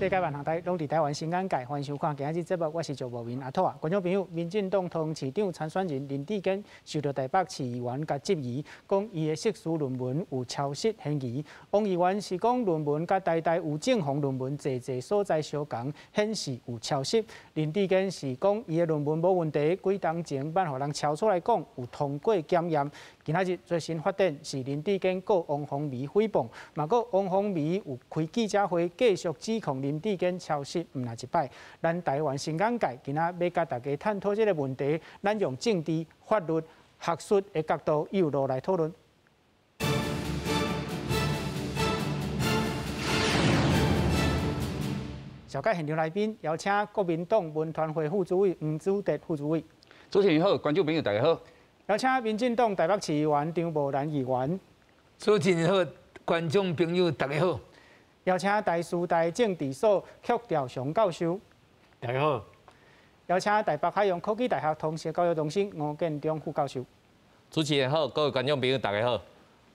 世界万行台拢伫台湾新眼界，欢迎收看今日节目，我是赵茂明阿兔啊。观众朋友，民进党通市长参选人林志坚受到台北市议员甲质疑，讲伊的硕士论文有抄袭嫌疑。王议员是讲论文甲台大吴正宏论文侪所在相同，显示有抄袭。林志坚是讲伊的论文无问题，几当前捌互人抄出来讲有通过检验。今仔日最新发展是林志坚告王宏维诽谤，嘛告王宏维有开记者会继续指控林志坚抄袭，唔那一摆。咱台湾新眼界今仔要甲大家探讨这个问题，咱用政治、法律、学术的角度有路来讨论。小介现场来宾邀请国民党文团会副主委黄祖德副主委。主持人好，观众朋友大家好。邀请民进党台北市议员张茂兰议员。主持人好，观众朋友大家好。邀请台师大政治所曲兆祥教授。大家好。邀请台北海洋科技大学通识教育中心吴建中副教授。主持人好，各位观众朋友大家好。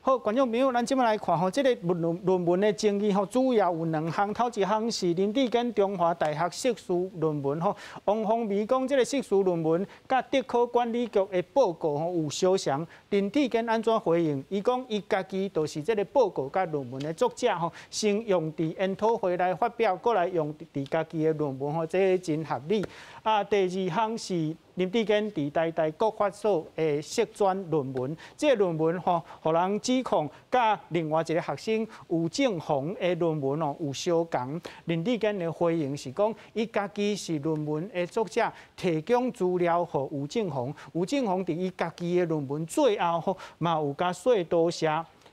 好，观众朋友，咱即摆来看吼，这个论文的争议吼，主要有两项，头一项是林志坚中华大学硕士论文吼，王宏维讲这个硕士论文甲德科管理局的报告吼有相像，林志坚安怎回应？伊讲伊家己就是这个报告甲论文的作者吼，先用伫研讨会来发表，过来用伫家己的论文吼，这个真合理。啊，第二项是林志坚伫台大国法所的硕专论文，这个论文吼，互人指控甲另外一个学生吴正宏的论文哦有相同。林志坚的回应是讲，伊家己是论文的作者，提供资料给吴正宏，吴正宏伫伊家己的论文最后吼，嘛有甲说多谢。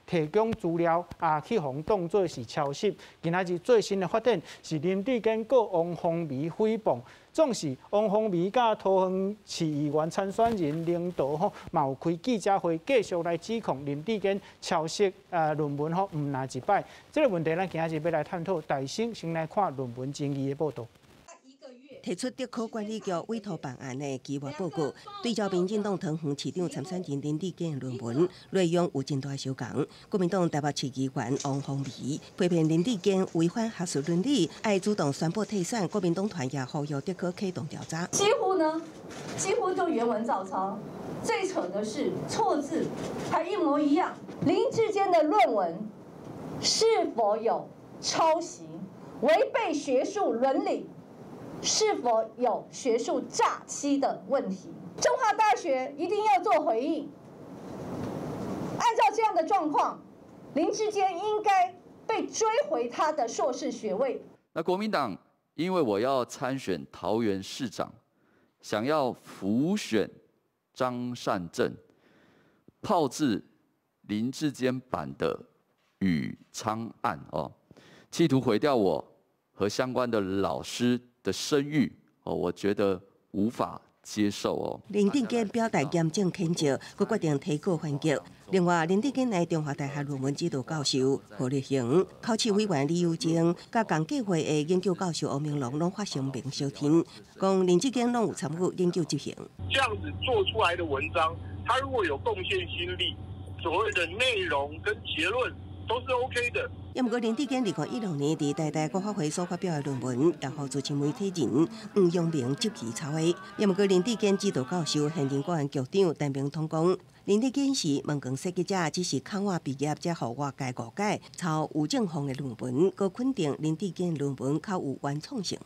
提供资料啊，去互当作是抄袭。今仔日最新的发展是林志坚告王宏维诽谤，总是王宏维甲桃园市议员参选人领导吼，嘛有开记者会，继续来指控林志坚抄袭论文吼，唔那一摆。这个问题咱今仔日要来探讨，大先来看论文争议的报道。提出德科管理局委托办案的计划报告，对照民进党桃园市长参选人林志坚的论文内容有真大相同。国民党台北市议员王宏维批评林志坚违反学术伦理，爱主动宣布退选。国民党团也呼吁德科启动调查。几乎就原文照抄。最扯的是错字还一模一样。林志坚的论文是否有抄袭、违背学术伦理？是否有学术诈欺的问题？中华大学一定要做回应。按照这样的状况，林志坚应该被追回他的硕士学位。那国民党因为我要参选桃园市长，想要辅选张善政，炮制林志坚版的宇昌案哦，企图毁掉我和相关的老师的声誉哦，我觉得无法接受哦。林志坚表达严正谴责，佮决定提告还击。另外，林志坚来中华大学论文指导教授何立行、考试委员李友晶，甲共计会的研究教授欧明龙拢发声明小天，讲林志坚拢有参与研究执行。这样子做出来的文章，他如果有贡献心力，所谓的内容跟结论都是 OK 的。也毋过林志坚2016年伫台大国发会所发表的论文，也互资深媒体人黄阳明执其抄的。也毋过林志坚指导教授、现任国安局长陈明通讲，林志坚是问卷设计者，只是看我毕业才互外界误解，抄吴正宏的论文，佮肯定林志坚论文较有原创性。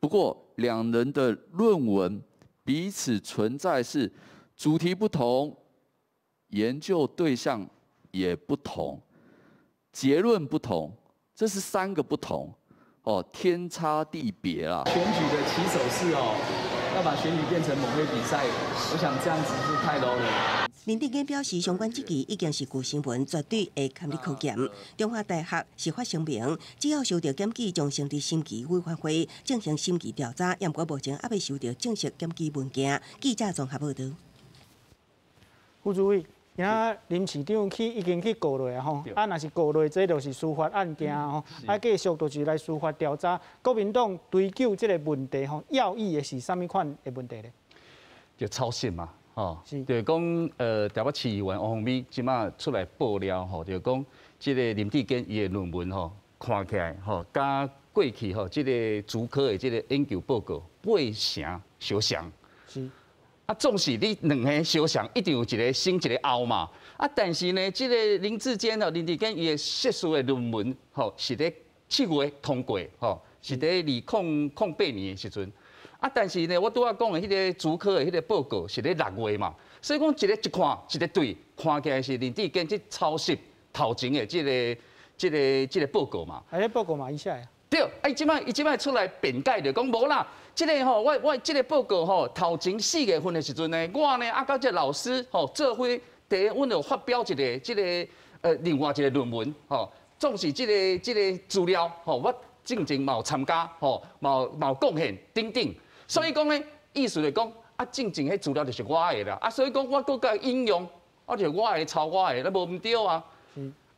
不过，两人的论文彼此存在是主题不同，研究对象也不同。结论不同，这是3个不同哦，天差地别啦。选举的起手式哦，要把选举变成某位比赛，我想这样子是太 low 了。林志坚表示，相关这期已经是旧新闻，绝对会堪你考验。中华大学是发声明，只要收到检举，将成立审计委员会进行审计调查。不过目前还未收到正式检举文件。记者综合报道。副主委。今仔林市长已经去告落啊吼，啊若是告落，这就是司法案件吼，啊继续就是来司法调查。国民党追究这个问题吼，要义的是啥物款的问题咧？就抄袭嘛，吼，就讲台北市议员王宏维即马出来爆料吼，就讲这个林志坚伊的论文吼，看起来吼，甲过去吼，这个竹科的这个研究报告8成相像。是。啊，总是你两个相像，一定有一个先一个后嘛。啊，但是呢，这个林志坚林志坚伊的硕士的论文吼，是咧7月通过吼，是咧2008年的时阵。啊，但是呢，我拄仔讲的迄个竹科的迄个报告是咧6月嘛，所以讲一个一看一个对，看起来是林志坚去抄袭头前的这个报告嘛。啊，报告嘛，一下呀。对，伊即摆出来辩解就讲无啦。这个吼，我这个报告吼，头前4月份的时阵呢，我呢啊，甲这老师吼，做伙第一，阮有发表一个另外一个论文吼，总是这个资料吼，我正嘛有参加吼，嘛有贡献等等。所以讲呢，意思就讲啊，正迄资料就是我的啦，啊，所以讲我搁甲引用，啊，就是我的抄我的，那无毋对啊。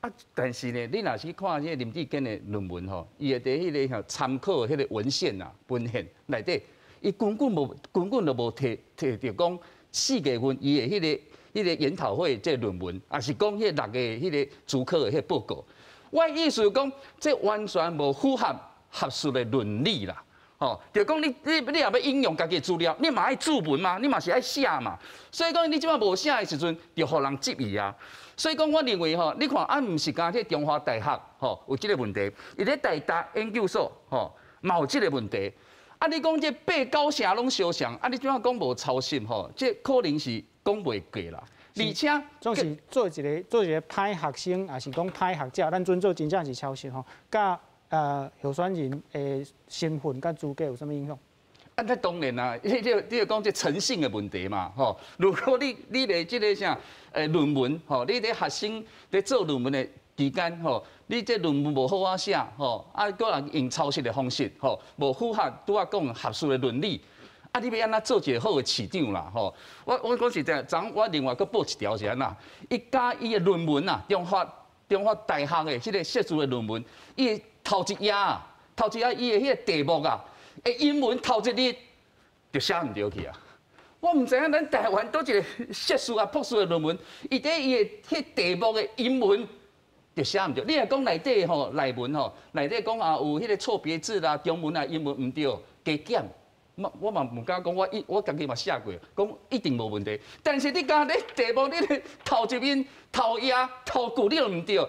啊，但是呢，你若是看迄个林志坚的论文吼，伊会伫迄个参考迄个文献啊、文献内底，伊根本就无提着讲4月份伊的迄个研讨会这论文，也是讲迄6个迄个主科的迄个报告。我意思讲，这完全无符合学术的伦理啦。哦，就讲你也要引用家己的资料，你嘛爱注文嘛，你嘛是爱写嘛。所以讲你即摆无写的时阵，就互人质疑啊。所以讲，我认为吼，你看啊，毋是讲这中华大学吼有即个问题，伊咧台大研究所吼嘛有即个问题。啊，你讲这8、9成拢相像，啊，你怎啊讲无抄袭吼？这可能是讲袂过啦。而且总是做一个歹学生，也是讲歹学者，咱尊重真正是抄袭吼，甲候选人的身份甲资格有啥物影响？啊，那当然啦，你就讲这诚信的问题嘛，吼。如果你咧这个啥论文，吼，你咧学生咧做论文的期间，吼，你这论文无好啊写，吼，啊，个人用抄袭的方式，吼，无符合拄仔讲学术的伦理，啊，你要安怎做一个好的市长啦，吼。我讲实在，昨我另外搁报一条是安那，伊甲伊的论文啊，中华大学的这个硕士的论文，伊头一页伊的迄个题目啊。英文头一日就写唔对去啊！我唔知影咱台湾倒一个硕士啊、博士的论文，伊伫伊的迄题目的英文就写唔对。你若讲内底吼内文吼，内底讲啊有迄个错别字啦、中文啊、英文唔对，加减。我嘛唔敢讲，我家己嘛写过，讲一定无问题。但是你讲你题目你头一面、头页、头句你都唔对，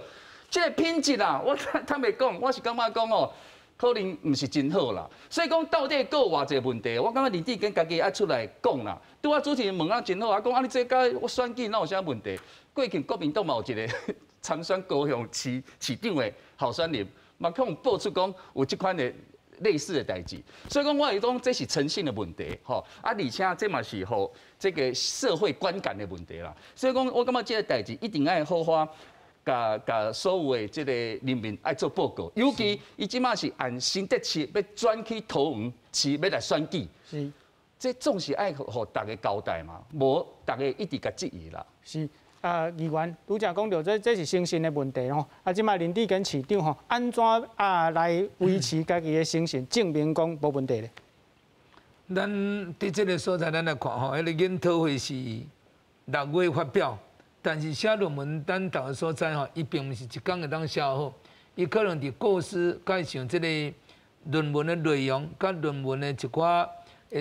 这个品质啊，我坦白讲，我是感觉讲哦。可能唔是真好啦，所以讲到底有偌济问题，我感觉林志坚家己爱出来讲啦。拄啊主持人问啊真好啊，讲啊你这甲我选举哪有啥问题？过去国民党嘛有一个参选高雄市长的候选人，嘛可能报出讲有这款的类似的代志，所以讲我会讲这是诚信的问题，吼啊，而且这嘛是吼这个社会观感的问题啦。所以讲我感觉这个代志一定爱好好。甲所有的这个人民爱做报告，尤其伊即马是按新德市要转去桃园市要来选举，是，这总是爱互大家交代嘛，无大家一直甲质疑啦。是议员拄则讲到这是诚信的问题吼，啊，即马林志坚市长吼，安怎来维持家己的诚信，证明讲无问题咧？咱伫这个所在，咱来看吼，迄个研讨会是6月发表。但是写论文，咱大个所在吼，伊并毋是一工会当写好，伊可能伫构思加上即个论文的内容，甲论文的一寡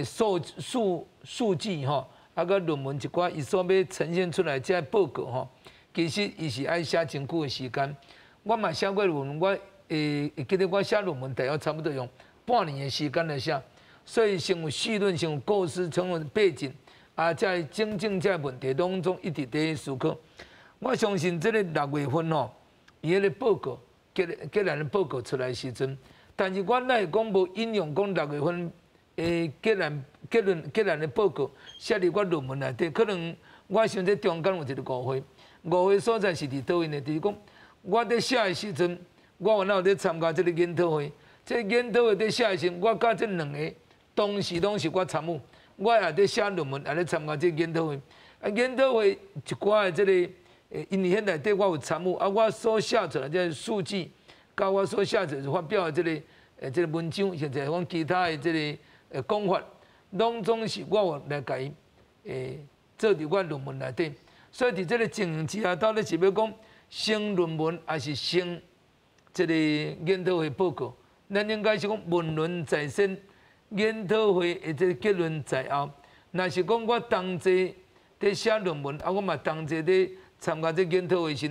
数据吼，啊，甲论文一寡伊所要呈现出来即个报告吼，其实伊是爱写真久的时间。我嘛写过论文，我记得我写论文大约差不多用半年的时间来写，所以先有绪论，先有构思，先有背景。啊，在真正这问题当中一直在思考。我相信这个6月份吼，伊迄个报告结论的报告出来时阵，但是我来讲无引用讲6月份结论的报告写伫我论文内底，可能我想这中间有一个误会。误会所在是伫倒位呢？就是讲我在写的时阵，我有在参加这个研讨会，这研讨会在写的时，我甲这2个当时拢是我参与。我也在写论文，也在参加这研讨会。啊，研讨会一寡的这个，因为现内底我有参与，啊，我所写出来这数据，甲我所写出来发表的这个文章，甚至讲其他的这个讲法，拢总是我有来甲伊做伫我论文内底。所以伫这个情形之下，到底是要讲升论文，还是升这个研讨会报告？咱应该是讲文论在先，研讨会的这结论在后。若是讲我同齐在写论文，我嘛同齐在参加这研讨会时，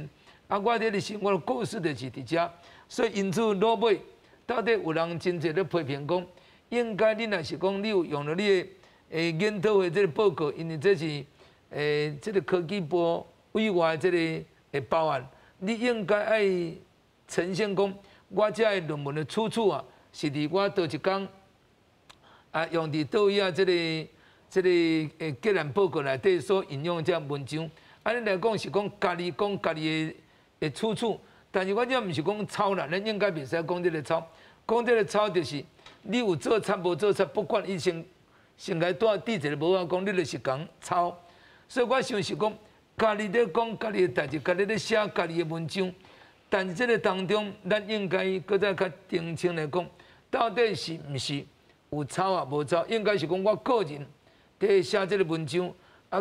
我这个是我的故事就是伫遮，所以因此落尾到底有人真侪咧批评讲，应该你若是讲你有用了你的研讨会这个报告，因为这是这个科技部委外这个报案，你应该爱呈现讲，我这个论文的出处啊，是伫我倒一工用伫倒位这个结论报告内底所引用这文章。安尼来讲是讲家己讲家己的出处，但是我这毋是讲抄啦，咱应该袂使讲这个抄，讲这个抄就是你有做册无做册，不管伊先来带一个无法讲，你就是讲抄。所以我想是讲，家己咧讲家己的代志，家己咧写家己的文章，但是这个当中，咱应该搁再较澄清来讲，到底是毋是有抄啊无抄？应该是讲我个人伫写这个文章。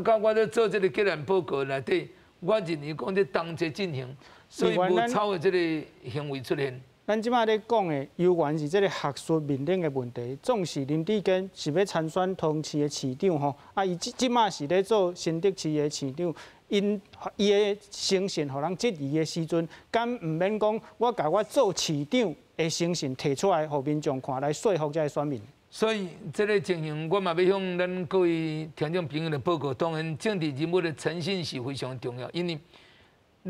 甲我咧做这个结论报告内底，我认为讲这同齐进行，所以无抄的这个行为出现。咱即摆咧讲的，有关是这个学术面顶的问题。总是林志坚是要参选同市的市长吼，伊即摆是咧做新竹市的市长，伊的诚信，互人质疑的时阵，敢毋免讲我甲我做市长的诚信提出来，互民众看来说服这个选民。所以，这个情形，我嘛要向咱各位听众朋友的报告。当然，政治人物的诚信是非常重要，因为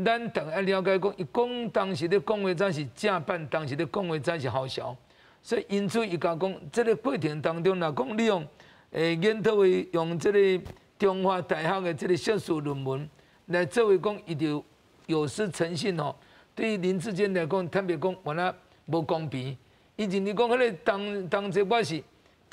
咱大家了解讲，伊讲当时咧讲话才是正版，当时咧讲话才是好笑。所以，因此伊甲讲，这个过程当中，若讲你用研讨会用这个中华大学的这个学术论文来作为讲，伊就有失诚信吼。对于林志坚来讲，坦白讲，原来无公平。伊认为讲，迄个当时我是。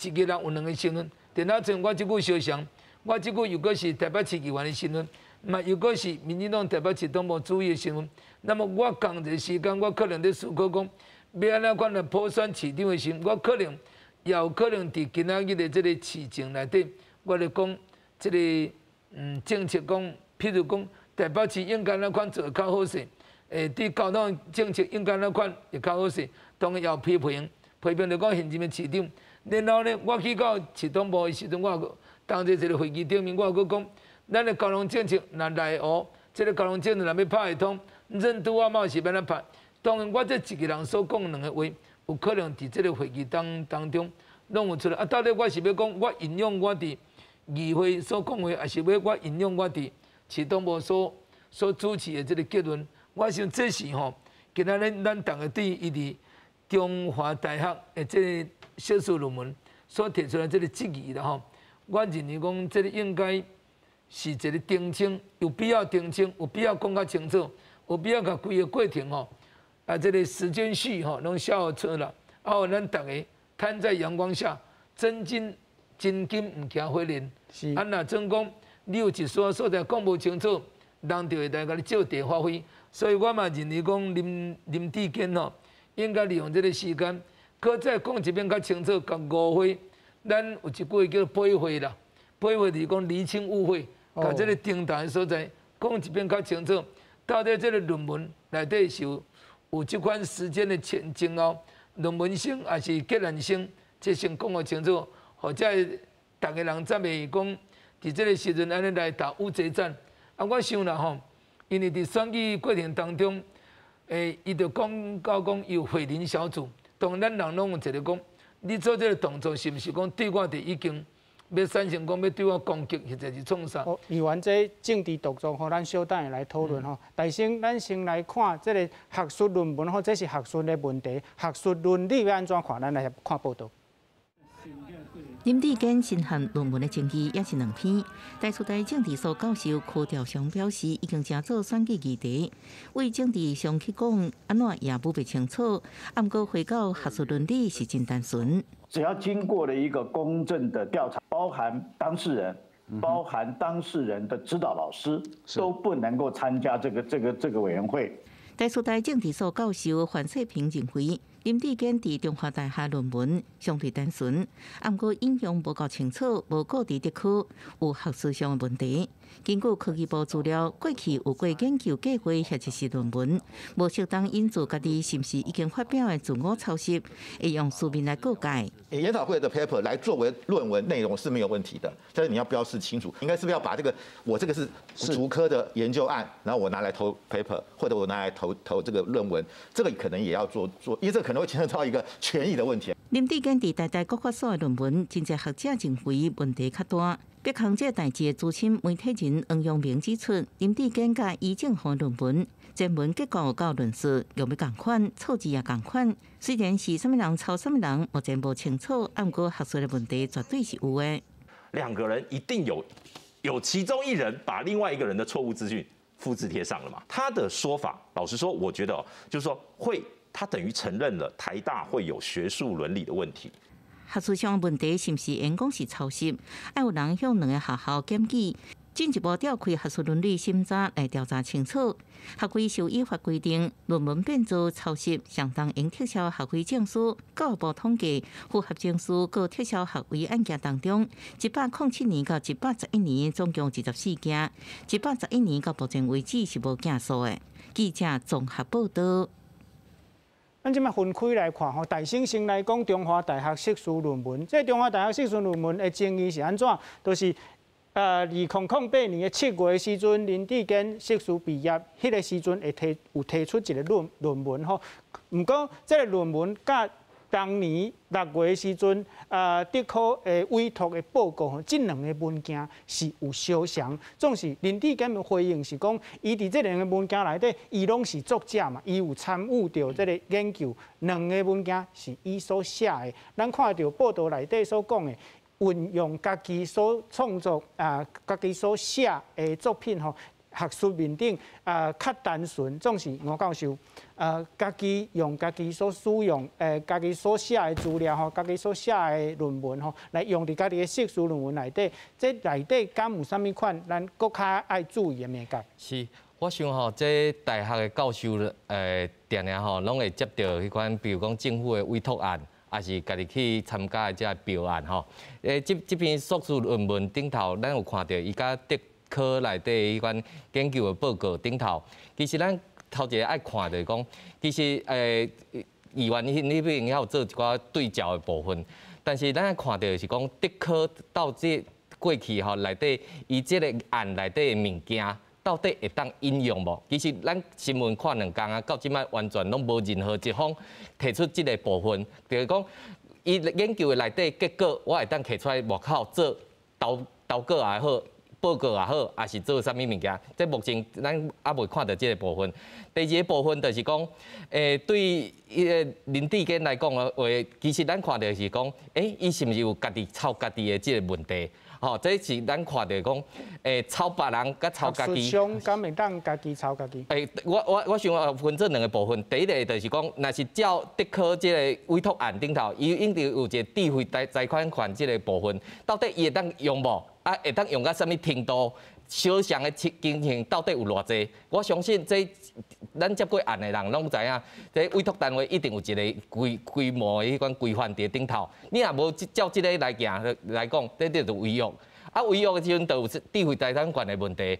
一个人有两个身份，电脑前我即句相像，我即句又阁是台北市议员的身份，嘛又阁是民进党台北市党部主委的身份。那么我同一个时间，我可能在思考讲，要安怎款来普选市长的时，我可能也有可能伫今仔日的这个市政内底，我来讲这个政策讲，譬如讲台北市应该安怎款做会较好势，对交通政策应该安怎款会较好势，当然也有批评就讲现任的市长。然后呢，我去到市党部的时阵，我当时一个会议顶面，我讲，咱的交通政策若来学，这个交通政策若要拍会通，任督二脉是要咱拍。当然，我这一个人所讲两个话，有可能伫这个会议当中弄有出来。到底我是要讲，我引用我伫议会所讲话，还是要我引用我伫市党部所主持的这个结论？我想这是吼，今仔日咱大家对伊伫中华大学的这个学术论文所提出来这个质疑的吼，我认为讲这个应该是一个澄清，有必要澄清，有必要讲较清楚，有必要甲规个过程吼，这个时间序吼，拢写好出来，咱大家摊在阳光下，真金唔惊火炼。若真讲你有一所在讲无清楚，人就会来甲你照地发挥。所以我嘛认为讲林志坚吼，应该利用这个时间。搁再讲一遍较清楚，甲误会，咱有一句话叫背会啦，背会就是讲厘清误会，甲这个重大的所在讲一遍较清楚。到底这个论文内底是有这款时间的前后，论文性还是结论性，这先讲好清楚，或者大家人才袂讲伫这个时阵安尼来打乌贼战。我想啦吼，因为伫选举过程当中，伊就讲到讲有慧林小组。当然，咱人拢有一个讲，你做这个动作是毋是讲对我哋已经要产生讲要对我攻击，或者是创啥？议员这政治动作，咱小等下来讨论吼。但先，咱先来看这个学术论文吼，这是学术的问题，学术伦理要安怎看？咱来看报道。林志坚新函论文的争议也是两篇。台师大政治所教授柯兆祥表示，已经正做选举议题，为政治上去讲，安怎也不被清楚。不过回到学术伦理是真单纯，只要经过了一个公正的调查，包含当事人。包含当事人的指导老师都不能够参加这个委员会。台师大政治所教授范世平认为，林志坚伫中华大学论文相对单纯，不过引用无够清楚，无顾伫地区有学术上的问题。根据科技部资料，过去有过研究计划或者是论文，无适当引注家己是不是已经发表的自我抄袭，会用书面来告解。研讨会的 paper 来作为论文内容是没有问题的，但是你要标示清楚，应该是不是要把我这个是竹科的研究案，然后我拿来投 paper， 或者我拿来投这个论文，这个可能也要做，因为这可能会牵涉到一个权益的问题。林志坚伫台大国法所的论文，真侪学者认为问题较大。别扛这代志的资深媒体人黄阳明指出，林志坚甲伊正方论文全文结构甲论述用要共款，措辞也共款。虽然是什么人抄什么人，目前无清楚，不过学术的问题绝对是有的。两个人一定有其中一人把另外一个人的错误资讯复制贴上了嘛？他的说法，老实说，我觉得就是说他等于承认了台大会有学术伦理的问题。学术上问题是不是员工是抄袭？要有人向两个学校检举，进一步召开学术伦理审查来调查清楚。学会受依法规定，论文变做抄袭，相当应撤销学会证书。教育部统计，符合证书和撤销学位案件当中，107年到111年总共14件，111年到目前为止是无件数的。记者综合报道。咱即摆分开来看吼，大省先来讲中华大学硕士论文。这中华大学硕士论文的争议是安怎？就是2008年的7月时阵，林志坚硕士毕业，迄个时阵有提出一个论文吼。毋过，这个论文甲当年6月时阵，德科委托的报告吼，这两个文件是有相像。总是林志坚的回应是讲，伊伫这两个文件内底，伊拢是作者嘛，伊有参与到这个研究。两个文件是伊所写的，咱看到报道内底所讲的，运用家己所创作家己所写的作品吼。学术面顶较单纯，总是吴教授家己用家己所使用家己所写的资料吼，家己所写的论文吼，来用伫家己的硕士论文内底，这内底敢有啥物款咱搁较爱注意的物件？是，我想吼，这大学的教授定定吼，拢会接到迄款，比如讲政府的委托案，也是家己去参加的这标案吼。这篇硕士论文顶头，咱有看到伊甲德科内底迄款研究的报告顶头，其实咱头一个爱看就是讲，其实议员那边也有做一寡对照的部分，但是咱爱看到是讲德科到这过去吼内底，伊这个案内底的物件到底会当应用无？其实咱新闻看2天啊，到即摆完全拢无任何一方提出这个部分，就是讲伊研究的内底结果，我会当摕出来外口做投稿也好。报告也好，也是做啥物物件？即目前咱还未看到即个部分。第二个部分就是讲，对林志坚来讲的话，其实咱看到是讲，伊是毋是有家己抄家己的即个问题？吼，这是咱看到讲，抄别人甲抄家己。上敢会当家己抄家己？我想分这2个部分。第一个就是讲，若是照德科即个委托案顶头，伊应该有一个智慧财款权即个部分，到底伊会当用无？会当用到什么程度？小项的情形到底有偌济？我相信这咱接过案的人拢知影，这委托单位一定有一个规模的迄款规范伫顶头。你若无照这个来行来讲，这就是违约。违约的时阵就有智慧财产权的问题，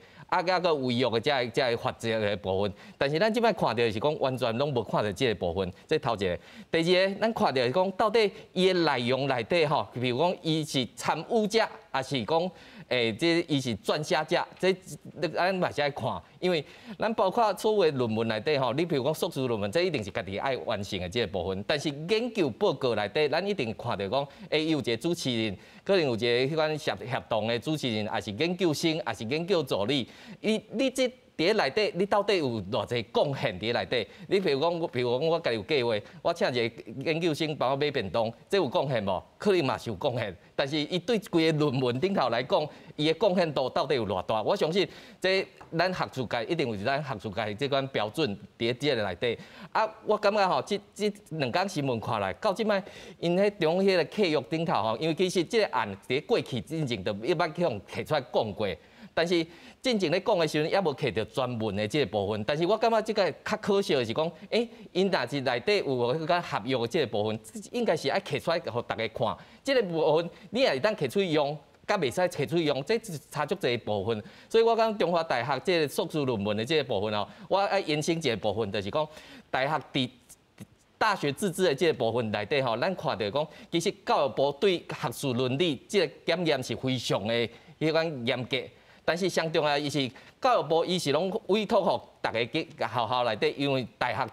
个违约的才会法则的部分。但是咱即摆看到是讲完全拢无看到这个部分，这头一个。第二个，咱看到是讲到底伊的内容内底吼，比如讲伊是参与者，还是讲这伊是撰写者，这咱嘛是爱看，因为咱包括所有的论文内底吼，你比如讲硕士论文，这一定是家己爱完成的这个部分。但是研究报告内底，咱一定看到讲，伊有一个主持人，可能有一个迄款协同的主持人，还是研究生，还是研究助理，你这。伫内底，你到底有偌济贡献伫内底？你譬如讲，我家己有计划，我请一个研究生帮我买便当，这有贡献无？可能嘛是有贡献，但是伊对规个论文顶头来讲，伊的贡献度到底有偌大？我相信这咱学术界一定有咱学术界这款标准伫这个内底。我感觉吼，这2天新闻看来，到即摆因迄中迄个契约顶头吼，因为其实这个案伫过去之前就一般去互提出来讲过。但是真正咧讲的时阵，也无摕到专门的这个部分。但是我感觉这个较可惜的是讲，因若是内底有迄个合约的这个部分，应该是爱摕出来互大家看。这个部分你也会当摕出去用，甲袂使找出用，这差足侪部分。所以我讲中华大学这个硕士论文的这个部分哦，我爱延伸一个部分，就是讲大学伫大学自治的这个部分内底吼，咱看到讲，其实教育部对学术伦理这个检验是非常的迄款严格，但是上重要伊是教育部伊是拢委托互大家去学校内底，因为大学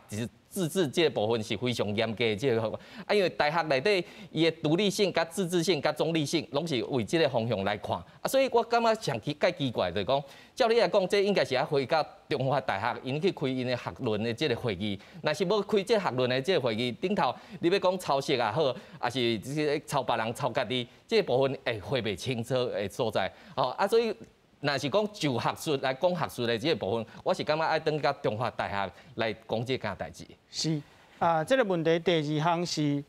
自治这个部分是非常严格的这个，因为大学内底伊的独立性、甲自治性、甲中立性，拢是为这个方向来看。所以我感觉上介奇怪，就是讲，照你来讲，这应该是要回到中华大学，因去开因的学论的这个会议。若是要开这学论的这个会议，顶头你要讲抄袭也好，还是抄别人、抄家己，这个部分会回袂清楚的所在。所以。若是讲就学术来讲学术的这个部分，我是感觉爱等到中华大学来讲这件代志。是这个问题第二项是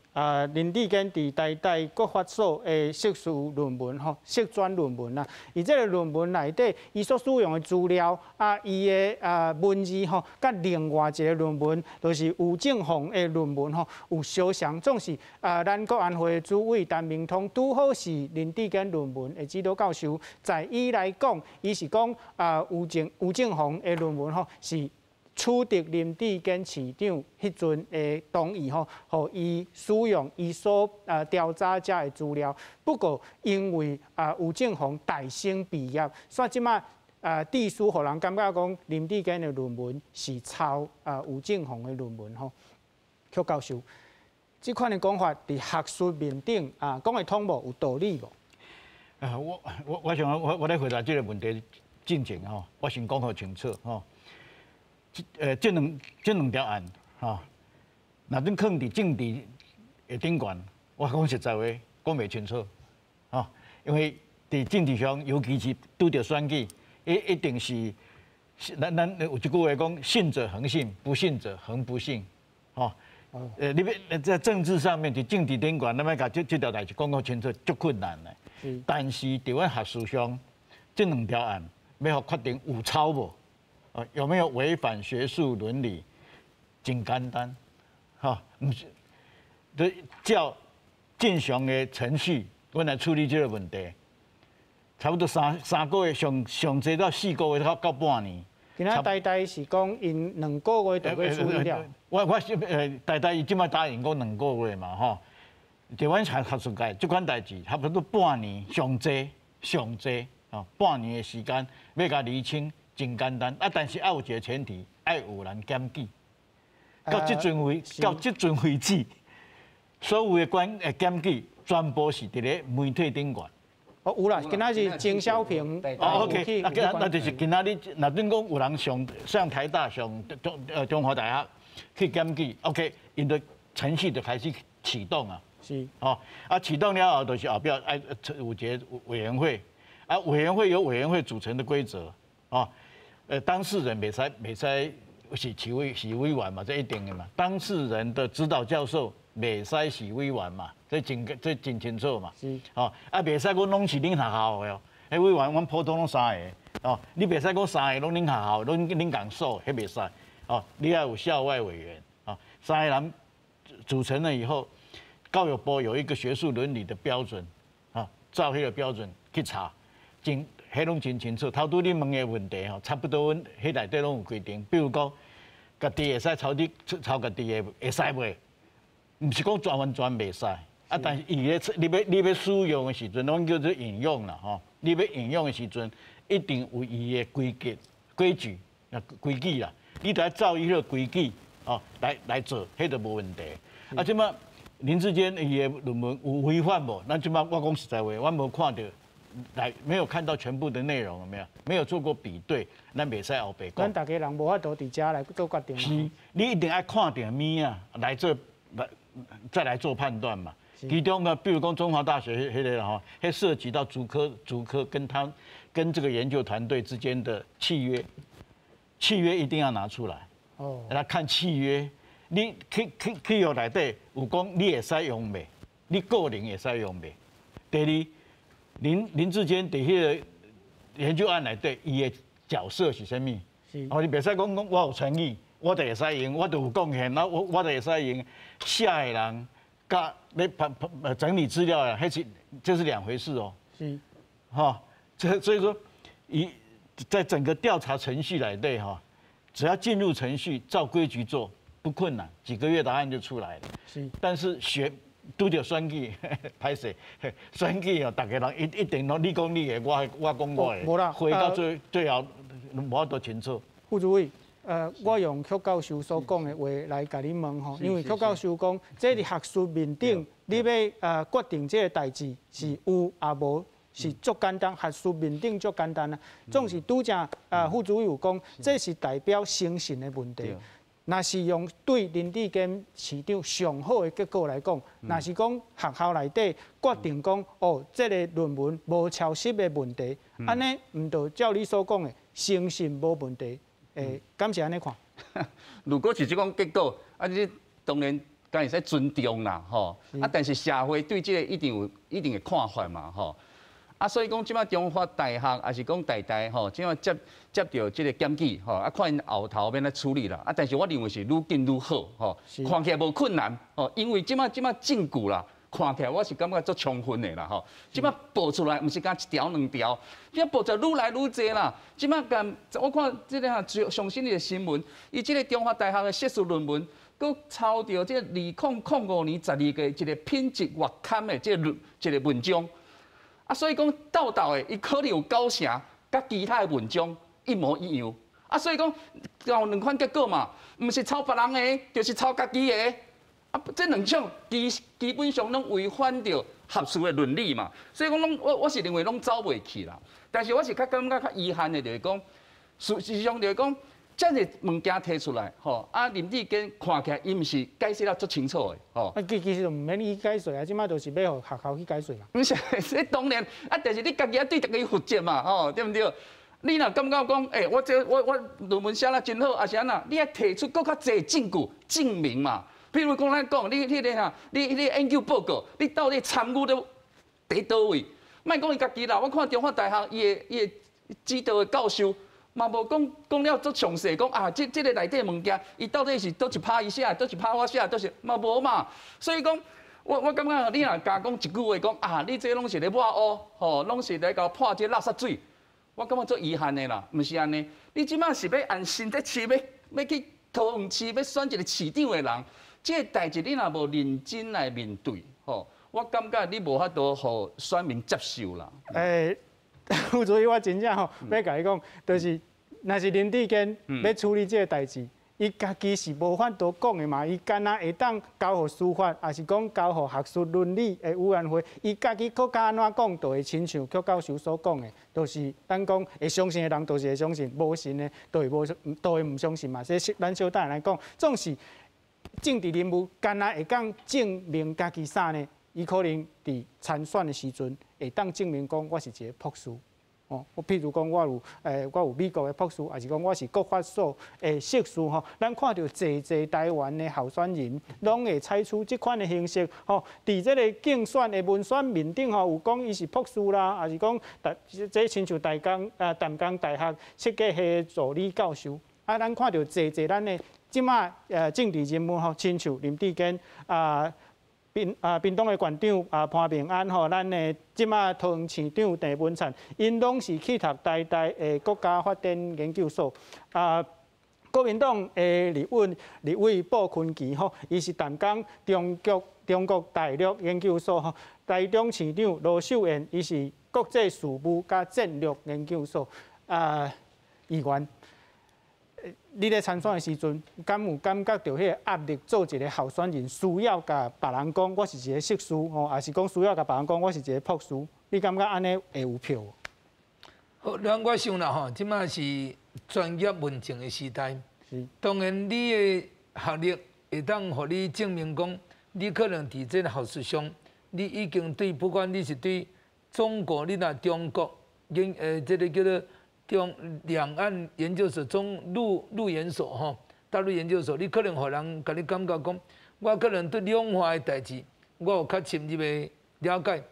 林志坚伫台大国法所的硕士论文硕专论文啦。伊这个论文内底，伊所使用的资料伊的文字甲另外一个论文，就是吴正宏的论文有相像，总是咱国安会主委陈明通拄好是林志坚论文的指导教授，在伊来讲，伊是讲吴正宏的论文是。取得林志坚市长迄阵的同意互伊使用伊所调查者的资料。不过因为吴正宏大生毕业，所以即马地书互人感觉讲林志坚的论文是抄吴正宏的论文邱教授，即款的讲法伫学术面顶讲会通无？有道理无？我想我来回答这个问题进前我先讲好清楚这两条案若恁放伫政治的顶悬，我讲实在话，讲袂清楚因为伫政治上，尤其是拄着选举，一定是咱有一句话讲，信者恒信，不信者恒不信你要在政治上面，伫政治顶悬，咱要甲这条代志讲讲清楚，足困难的。但是伫阮学术上，这两条案要确定有抄无？有没有违反学术伦理？真简单，唔是，照正常的程序，阮来处理这个问题，差不多三个月，上最到4个月到半年。今仔台是讲因2个月就要处理了。我台伊即摆答应讲2个月嘛伫阮学术界，即款代志差不多半年，上济半年的时间要甲厘清。真简单但是有一个前提，爱有人检举。到即阵为止，所有的检举全部是伫咧媒体顶悬。有啦，今仔是郑小平。OK， 那就是今仔日，若恁讲有人上台大、上中华大学去检举 ，OK， 因的程序就开始启动啊。是。启动了后，就是后壁爱有一个委员会，委员会有委员会组成的规则当事人袂使是委员嘛，这一定的嘛。当事人的指导教授袂使是委员嘛，这真清楚嘛。是。袂使讲拢是恁学校的迄委员，阮普通拢3个你袂使讲3个拢恁学校，恁共所，迄袂使你要有校外委员3个人组成了以后，教育部有一个学术伦理的标准照迄个标准去查，迄拢真清楚。头拄你问的问题差不多阮迄内底拢有规定。比如讲，家己会使抄家己的，会使袂？毋是讲完全袂使但是你要使用的时阵，拢叫做引用啦你要引用的时阵，一定有伊的规矩啦。你得照伊迄个规矩来做，迄就无问题。即马林志坚伊的论文有违反无？咱即马我讲实在话，我无看到。没有看到全部的内容，有没有？没有做过比对，咱袂使后白讲。咱大家人无法度伫遮来做决定。是，你一定要看到面再来做判断嘛。其中呢，比如讲中华大学迄个迄涉及到竹科跟这个研究团队之间的契约一定要拿出来。来看契约，你去有内底有讲你会使用袂？你个人会使用袂？第二。林志坚伫迄个研究案内底，伊的角色是啥物？你袂使讲我有参与，我就会使用，我就有贡献，然后我就会使用。下的人甲咧整理资料的，这是2回事是。哈，所以说在整个调查程序来对哈，只要进入程序，照规矩做，不困难，几个月答案就出来了。是，但是拄着选举，歹势，选举哦，大家人一定拢你讲你的，我讲我的，无啦，回到最后无法度清楚。副主委，我用曲教授所讲的话来甲你问吼，因为曲教授讲，这伫学术面顶，你要决定这个代志是有也无，是足简单，学术面顶足简单啊。总是拄正副主委有讲，这是代表诚信的问题。若是用对林志坚市长上好的结果来讲，若是讲学校内底决定讲哦，这个论文无抄袭的问题，安尼唔就照你所讲的诚信无问题？敢是安尼看？如果是这种结果，你当然敢会使尊重啦，吼。但是社会对这个一定有一定的看法嘛，吼。所以讲，即摆中华大学也是讲大吼，即摆接到即个检举，吼，看因后头要来处理啦。但是我认为是愈紧愈好，吼，看起来无困难，吼，因为即摆证据啦，看起来我是感觉足充分的啦，吼。即摆报出来，毋是讲一条两条，即摆报出来愈来愈侪啦。即摆我看即个上新的新闻，伊即个中华大学的硕士论文，佮抄到即个2005年12月一个品质月刊的即个文章。所以讲道的，伊可能有构成，甲其他的文章一模一样。所以讲有两款结果嘛，毋是抄别人的，就是抄家己的。这两种基本上拢违反着学术的伦理嘛。所以讲我是认为拢走袂去啦。但是我是感觉较遗憾的，就是讲，事实上就是讲，这个物件提出来，吼，林志坚看起来伊毋是解释得足清楚的，吼。其实就唔免伊解说啊，即摆就是要互学校去解说嘛。毋是，这当然，但是你家己对大家负责嘛，吼，对毋对？你若感觉讲，我论文写得真好，还是安那，你要提出更较侪证据证明嘛。譬如讲，咱讲你迄个哈，你研究报告，你到底参与到伫倒位？莫讲伊家己啦，我看中华大学伊的指导的教授。嘛无讲了足详细，讲这个内底物件，伊到底是倒一拍伊写，倒一拍我写，倒是嘛无嘛。所以讲，我感觉你若加讲一句话，讲你这拢是咧抹黑，吼，拢是咧搞破这垃圾水。我感觉足遗憾的啦，毋是安尼。你即摆是要按新的市要去桃园市要选一个市长的人，这个代志你若无认真来面对，吼，我感觉你无法度互选民接受啦。所以我真正吼要甲你讲，就是若是林志坚要处理这个代志，伊家己是无法度讲的嘛。伊干那会当交互司法，还是讲交互学术伦理的委员会，伊家己搁甲安怎讲，就会亲像曲教授所讲的，就是咱讲会相信的人，就是会相信；无信的，就会唔相信嘛。所以咱小等来讲，总是政治人物干那会讲证明家己啥呢？伊可能伫参选的时阵，会当证明讲我是一个博士。哦，我譬如讲，我有美国的博士，还是讲我是国法所的硕士吼。咱看到侪台湾的候选人，拢会采取这款的形式吼。伫这个竞选的文宣面顶吼，有讲伊是博士啦，还是讲这亲像淡江大学设计系的助理教授。咱看到侪咱的即马政治人物吼，亲像林志坚屏东的县长潘明安吼，咱的即马桃园市长郑文灿，因拢是去读台大的国家发展研究所。国民党的立委鲍坤奇吼，伊是淡江中国大陆研究所吼。台中市长罗秀燕，伊是国际事务甲战略研究所议员。你咧参选的时阵，敢有感觉到迄个压力？做一个候选人，需要甲别人讲我是一个硕士，吼，还是讲需要甲别人讲我是一个博士？你感觉安尼会有票？好，我想啦吼，即马是专业文静的时代。当然，你的学历会当互你证明讲，你可能伫这个学术上，你已经对不管你是对中国，你若中国这个叫做。两岸研究所、陆研所吼，大陆研究所，你可能互人甲你感觉讲，我可能对两岸的代志，我有较深入的了解。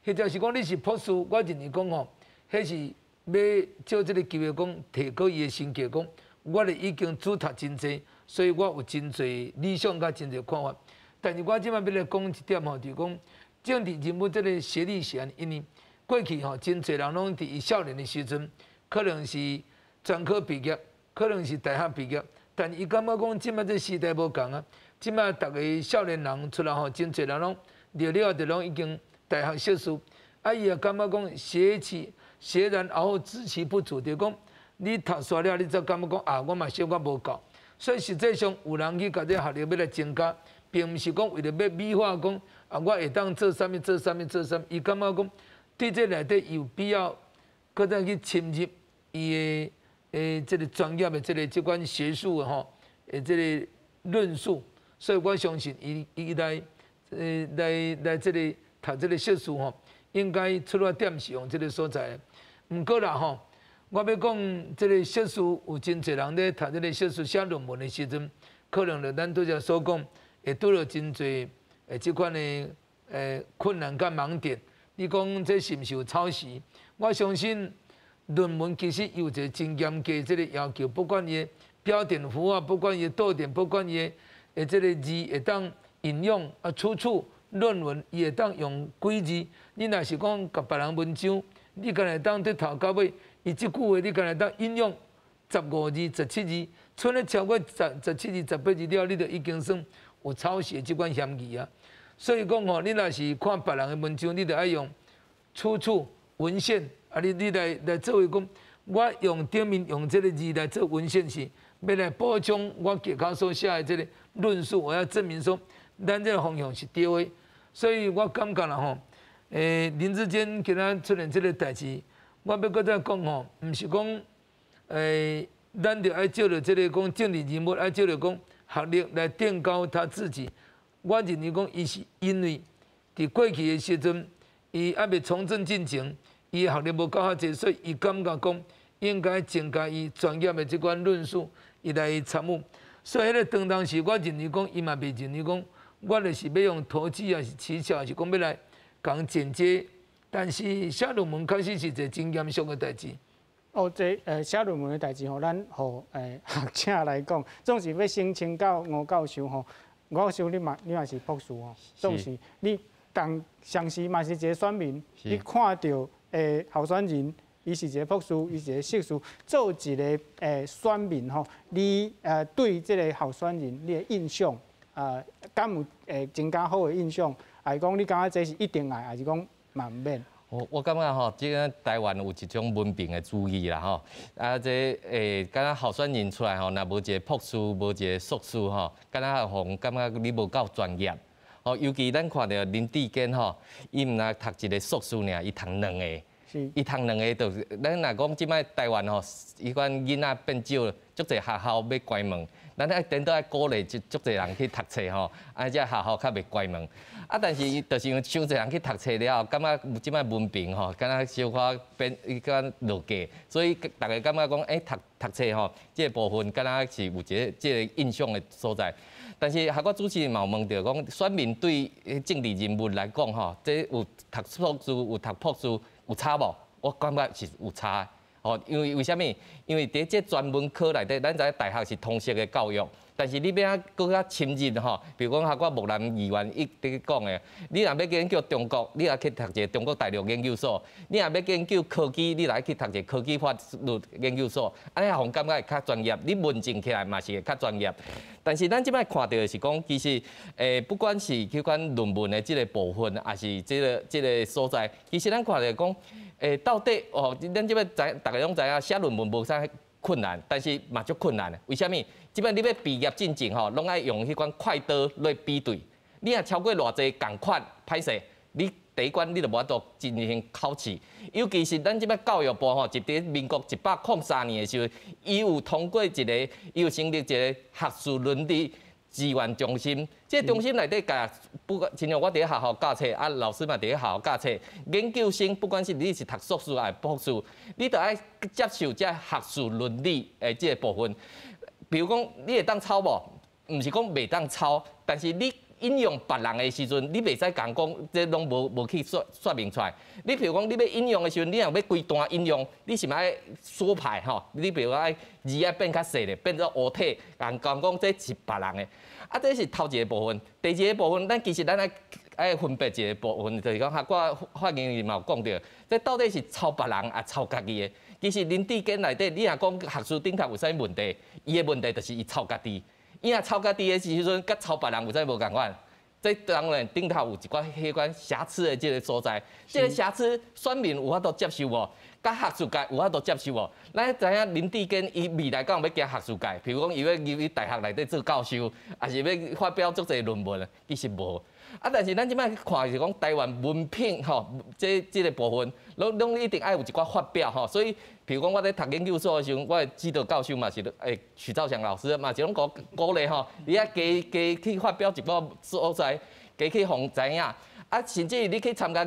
或者是讲你是博士，我认为讲吼，迄是要借这个机会讲，提高伊的身价，讲我哋已经主读真济，所以我有真济理想甲真济看法。但是我即摆要来讲一点吼，就是讲政治人物这个学历是安，因为过去吼，真侪人拢伫伊少年的时阵，可能是专科毕业，可能是大学毕业，但伊感觉讲，即摆这时代无共啊，即摆逐个少年人出来吼，真侪人拢了了就拢已经大学硕士，啊伊也感觉讲学然而后知其不足，就讲你读煞了，你才感觉讲啊，我嘛小可无够，所以实际上有人去甲这学历要来增加，并毋是讲为了要美化讲啊，我会当做啥物，伊感觉讲对这内底有必要，搁再去深入伊的这个专业的这款学术吼，这个论述，所以我相信伊来这里读这个硕士吼，应该出发点是用这个所在。毋过啦吼，我要讲这个硕士有真侪人咧读这个硕士写论文的时阵，可能就咱拄则所讲，会拄到真侪这款的困难甲盲点。你讲这是毋是有抄袭？我相信论文其实有一个真严格这个要求，不管伊标点符号，不管伊逗点，不管伊这个字会当引用啊出处，论文伊会当用几字。你若是讲甲别人文章，你敢会当伫头到尾，伊即句话你敢会当引用15字、17字，剩咧超过17字、18字了，你就已经算有抄袭即款嫌疑啊。所以讲吼，你若是看别人的文章，你就爱用出处、文献啊，你来作为讲，我用顶面用这个字来做文献是，要来补充我脚口所写的这个论述，我要证明说，咱这个方向是对的。所以我感觉啦吼，林志坚今仔出现这个代志，我要搁再讲吼，毋是讲咱就爱照着这个讲政治人物，爱照着讲学历来垫高他自己。我认为讲，伊是因为伫过去的时阵，伊还未从政进程，伊学历无够较济，所以伊感觉讲应该增加伊专业的即款论述，伊来参与。所以迄个当时，我认为讲，伊嘛袂认为讲，我就是要用投机还是取巧，还是讲要来讲剪接。但是写论文确实是一个真严肃的代志。这写论文的代志吼，咱互学者来讲，总是要申请到吴教授吼。吴教授，你嘛是博士吼，总是你上时嘛是一个选民，你看到候选人，伊是一个博士，伊是一个硕士，做一个选民吼，你对这个候选人你的印象敢有增加好的印象？还是讲你感觉这是一定爱，还是讲嘛唔免？我感觉吼，即个台湾有一种文凭的主义啦吼，敢若候选人出来吼，若无一个博士，无一个硕士吼，敢若互感觉你无够专业。哦，尤其咱看到林志坚吼，伊毋若读一个硕士尔，伊读两个，伊读两个就，咱若讲即摆台湾吼，伊款囡仔变少，足侪学校要关门，咱爱等到爱鼓励足侪人去读册吼，啊，这学校较袂关门。啊，但是伊就是伤侪人去读册了后，感觉即摆文凭吼，敢若小可变伊敢落价，所以大家感觉讲，读册吼，即个部分敢若是有一个即个印象的所在。但是学我主持人嘛有问到讲，选民对政治人物来讲吼，这有读硕士有读博士有差无？我感觉是有差。哦，因为什么？因为伫这专门科内底，咱知大学是通识的教育，但是你要搁较深入吼，比如讲学我木兰议员一直讲的，你若要研究中国，你也去读一个中国大陆研究所；你若要研究科技，你来去读一个科技法律研究所。安尼互感觉会较专业，你文证起来嘛是会较专业。但是咱即摆看到的是讲，其实不管是迄款论文的即个部分，还是即个所在，其实咱看到讲。到底哦，咱即摆大家拢知影写论文无啥困难，但是嘛足困难的。为虾米？即摆你要毕业进程吼，拢爱用迄款快刀来比对。你若超过偌济共款歹势，你第一关你就无法度进行考试。尤其是咱即摆教育部吼，就伫民国103年的时候，伊有通过伊有成立一个学术伦理资源中心，这个中心内底甲不管，亲像我伫学校教册，啊老师嘛伫学校教册，研究生不管是你是读硕士还是博士，你都爱接受这学术伦理的这个部分。比如讲，你会当抄无？毋是讲袂当抄，但是你引用别人的时阵，你袂使讲这拢无去说明出来。你譬如讲，你要引用的时阵，你若要规段引用，你是咪爱缩排吼？你譬如讲，字爱变较细咧，变做乌体，讲这是别人的。啊，这是头一个部分。第二个部分，其实咱爱分别一个部分，就是讲我发言里嘛有讲到，这到底是抄别人啊抄家己的？其实林志坚内底，你若讲学术顶头有啥问题，伊的问题就是伊抄家己。伊若抄家己的时阵，甲抄别人有啥无共款？这当然顶头有一寡迄款瑕疵的这个所在，这个瑕疵选民有法度接受无？甲学术界有法度接受无？咱知影林志坚伊未来敢有要行学术界，譬如讲伊要入去大学内底做教授，还是要发表足侪论文，其实无。啊，但是咱即摆看是讲台湾文凭吼，这个部分，拢一定爱有一寡发表吼，所以。譬如讲，我在读研究所的时候，我的指导教授嘛是许兆祥老师嘛，是拢鼓励吼，你啊加去发表一个所在，加去互知影。啊，甚至你去参加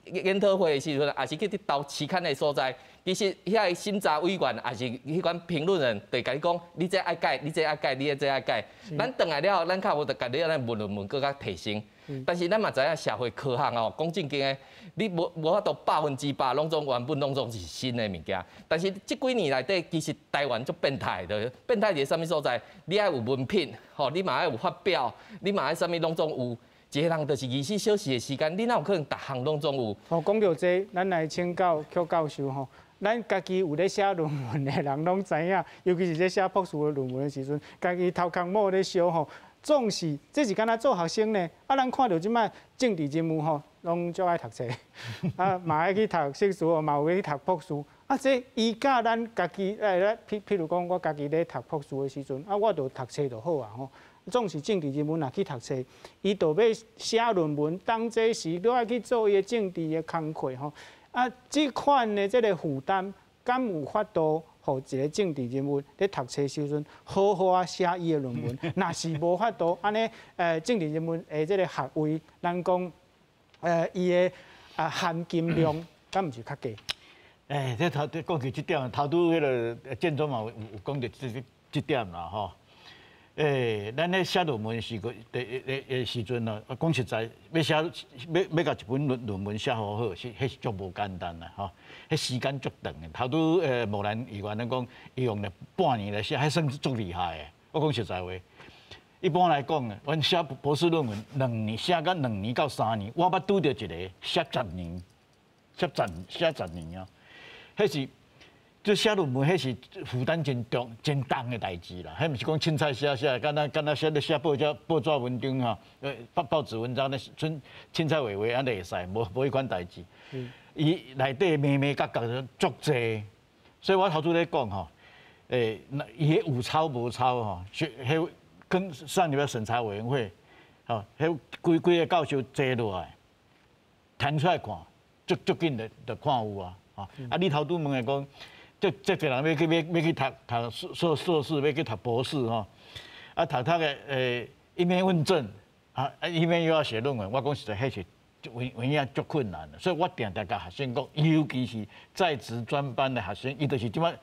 研讨会的时阵，也是去投期刊的所在，其实遐审查委员也是迄款评论人，就甲你讲，你这爱改，你这爱改，你这爱改。咱转来了，咱较无就甲你咱问更较提升。但是咱嘛知影社会科学哦，讲正经的，你无法度100%拢总原本拢总是新的物件。但是这几年内底，其实台湾足变态的，变态是啥物所在？你爱有文凭，吼，你嘛爱有发表，你嘛爱啥物拢总有。一个人就是24小时的时间，你哪有可能逐项拢总有？哦，讲到这，咱来请教邱教授吼，咱家己有咧写论文的人拢知影，尤其是咧写博士的论文的时阵，家己头壳摸咧烧吼。总是，这是敢若做学生呢。啊，咱看到即摆政治人物吼，拢足爱读册，啊，嘛爱去读硕士，嘛有去读博士。啊，这伊甲咱家己譬如讲，我家己咧读博士的时阵，啊，我就读册就好啊吼。总是政治人物若去读册，伊就要写论文，当这时都爱去做伊的政治的工作吼。啊，这款的这个负担，敢有法度？互一个政治人物咧读册时阵，好好啊写伊的论文。若是无法度，安尼政治人物的这个学位，咱讲伊的含金量，敢毋是较低？这讲起这点，头拄迄个建中嘛有讲到这点啦吼。咱咧写论文时时阵咯，讲实在，要甲一本论文写好好，迄是足无简单啦吼。迄时间足长的。头拄莫兰议员咧讲，伊用了半年来写，迄算是足厉害的。我讲实在话，一般来讲啊，阮写博士论文2年，写到2年到3年，我捌拄着一个写10年，写10年啊，迄是。这写论文，迄是负担真重的代志啦。迄毋是讲凊彩写，敢若写报纸文章吼，报纸文章咧，凊彩画安尼会使，无迄款代志。伊内底咩角足济，所以我头拄咧讲吼，伊迄有抄无抄吼，迄跟上入审查委员会，吼，迄规个教授坐落来，摊出来看，足紧就看有啊，啊，你头拄问的讲。这侪人要去读硕士，要去读博士吼，啊读的一面问政，啊一面又要写论文，我讲实在迄是有影足困难的，所以我定甲学生讲，尤其是在职专班的学生，伊就是即摆